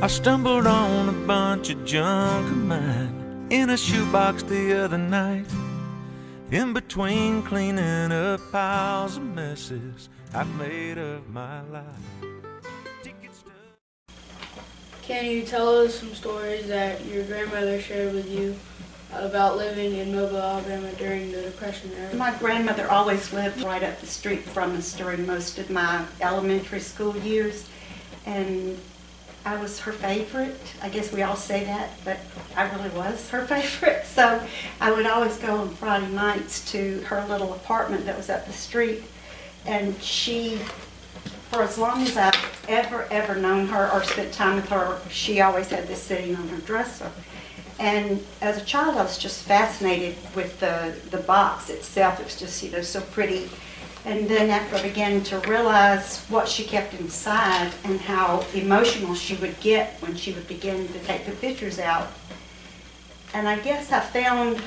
stumbled on a bunch of junk of mine in a shoebox the other night. In between cleaning up piles of messes I've made of my life. Can you tell us some stories that your grandmother shared with you about living in Mobile, Alabama during the Depression era? My grandmother always lived right up the street from us during most of my elementary school years, and I was her favorite. I guess we all say that, but I really was her favorite. So I would always go on Friday nights to her little apartment that was up the street, and she, for as long as I've ever known her or spent time with her, she always had this sitting on her dresser. And as a child, I was just fascinated with the box itself. It was just, so pretty. And then after I began to realize what she kept inside and how emotional she would get when she would begin to take the pictures out. And I guess I found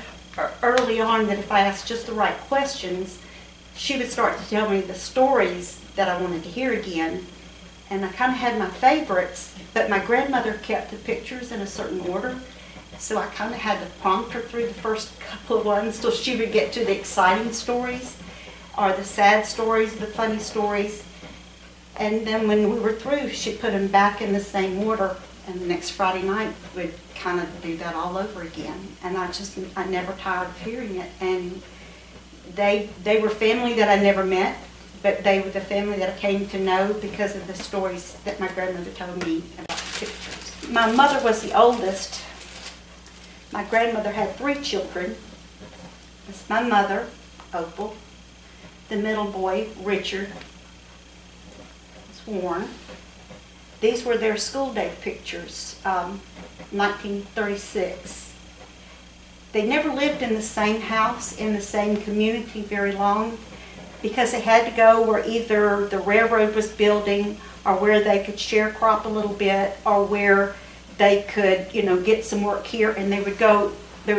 early on that if I asked just the right questions, she would start to tell me the stories that I wanted to hear again. And I kind of had my favorites, but my grandmother kept the pictures in a certain order. So I kind of had to prompt her through the first couple of ones till she would get to the exciting stories or the sad stories, the funny stories. And then when we were through, she'd put them back in the same order. And the next Friday night, we'd kind of do that all over again. And I never tired of hearing it. And they were family that I never met, but they were the family that I came to know because of the stories that my grandmother told me about the pictures. My mother was the oldest. My grandmother had 3 children. It's my mother, Opal, the middle boy, Richard, it's Warren. These were their school day pictures, 1936. They never lived in the same house, in the same community very long, because they had to go where either the railroad was building or where they could sharecrop a little bit or where they could, get some work here, and they would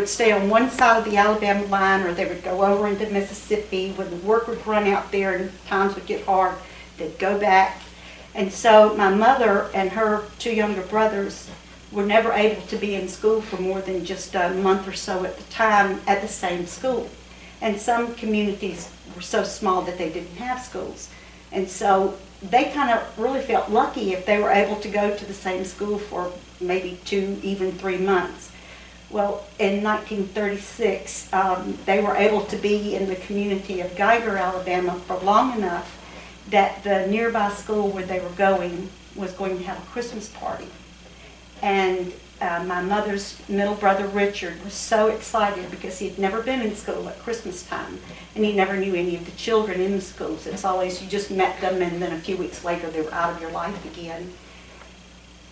stay on one side of the Alabama line, or they would go over into Mississippi when the work would run out there and times would get hard. They'd go back. And so my mother and her 2 younger brothers were never able to be in school for more than just a month or so at the time at the same school. And some communities were so small that they didn't have schools. And so they kind of really felt lucky if they were able to go to the same school for maybe 2, even 3 months. Well, in 1936, they were able to be in the community of Geiger, Alabama for long enough that the nearby school where they were going was going to have a Christmas party. And my mother's middle brother, Richard, was so excited because he had never been in school at Christmas time, and he never knew any of the children in the schools. It's always you just met them, and then a few weeks later they were out of your life again.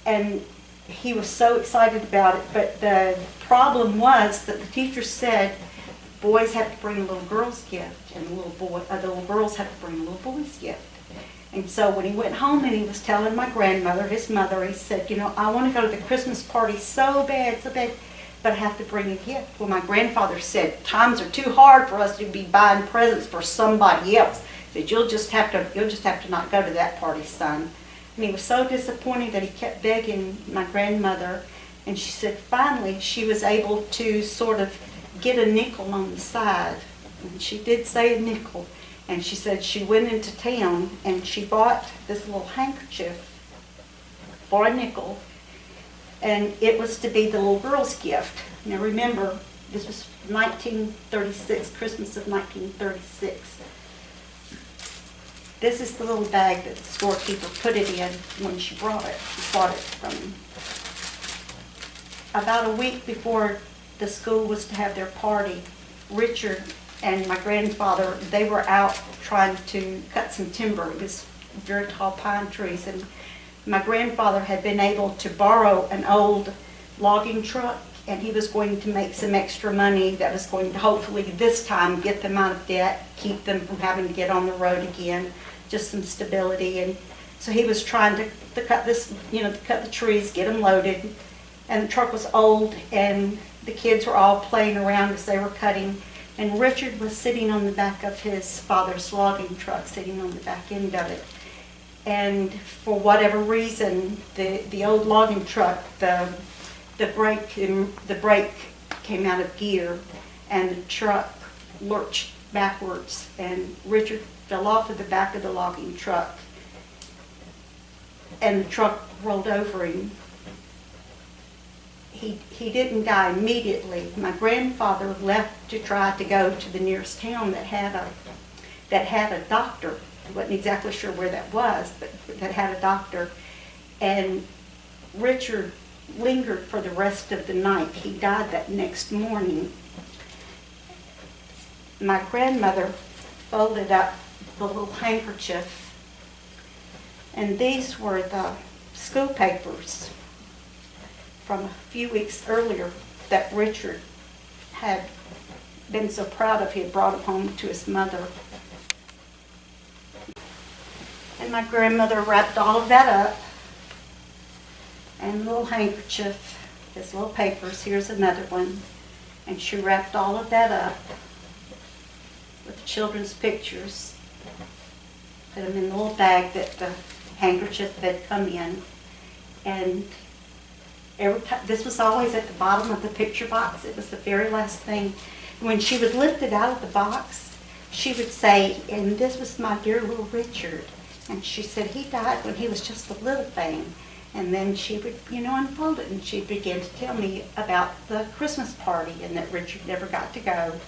And he was so excited about it, but the problem was that the teacher said boys have to bring a little girl's gift, and the little girls have to bring a little boy's gift. And so when he went home and he was telling my grandmother, his mother, he said, I want to go to the Christmas party so bad, but I have to bring a gift. Well, my grandfather said, times are too hard for us to be buying presents for somebody else. He said, you'll just have to not go to that party, son. And he was so disappointed that he kept begging my grandmother, and she said finally she was able to sort of get a nickel on the side. And she did say a nickel. And she said she went into town and she bought this little handkerchief for a nickel, and it was to be the little girl's gift. Now remember, this was 1936, Christmas of 1936. This is the little bag that the storekeeper put it in when she bought it from him. About a week before the school was to have their party, Richard and my grandfather, they were out trying to cut some timber. It was very tall pine trees, and my grandfather had been able to borrow an old logging truck, and he was going to make some extra money that was going to hopefully this time get them out of debt, keep them from having to get on the road again, just some stability. And so he was trying to cut this, to cut the trees, get them loaded, and the truck was old, and the kids were all playing around as they were cutting. And Richard was sitting on the back of his father's logging truck, sitting on the back end of it. And for whatever reason, the old logging truck, the brake came out of gear, and the truck lurched backwards, and Richard fell off of the back of the logging truck, and the truck rolled over him. He didn't die immediately. My grandfather left to try to go to the nearest town that had a doctor. I wasn't exactly sure where that was, but that had a doctor. And Richard lingered for the rest of the night. He died that next morning. My grandmother folded up the little handkerchief, and these were the school papers from a few weeks earlier that Richard had been so proud of. He had brought them home to his mother. And my grandmother wrapped all of that up, and the little handkerchief, his little papers, here's another one, and she wrapped all of that up with the children's pictures, put them in the little bag that the handkerchief had come in, and every time, this was always at the bottom of the picture box. It was the very last thing. When she would lift it out of the box, she would say, "And this was my dear little Richard." And she said, "He died when he was just a little thing." And then she would, unfold it, and she'd begin to tell me about the Christmas party and that Richard never got to go.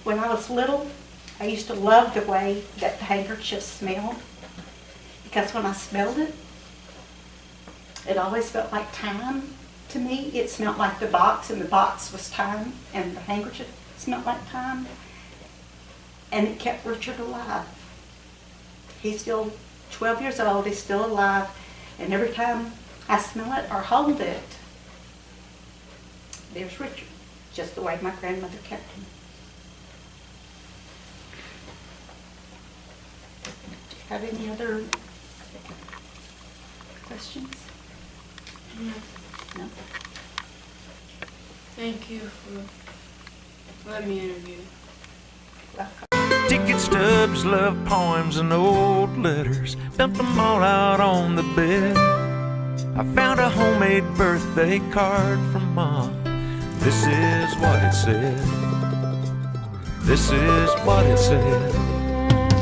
When I was little, I used to love the way that the handkerchief smelled, because when I smelled it, it always felt like time to me. It smelled like the box, and the box was time, and the handkerchief smelled like time. And it kept Richard alive. He's still 12 years old, he's still alive, and every time I smell it or hold it, there's Richard, just the way my grandmother kept him. Do you have any other questions? No? Thank you for letting me interview. Welcome. Ticket stubs, love poems, and old letters. Dumped them all out on the bed. I found a homemade birthday card from Mom. This is what it said. This is what it said.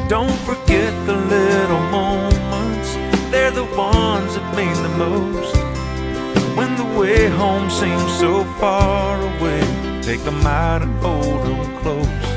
Don't forget the little moments. They're the ones that mean the most. And when the way home seems so far away, take them out and hold them close.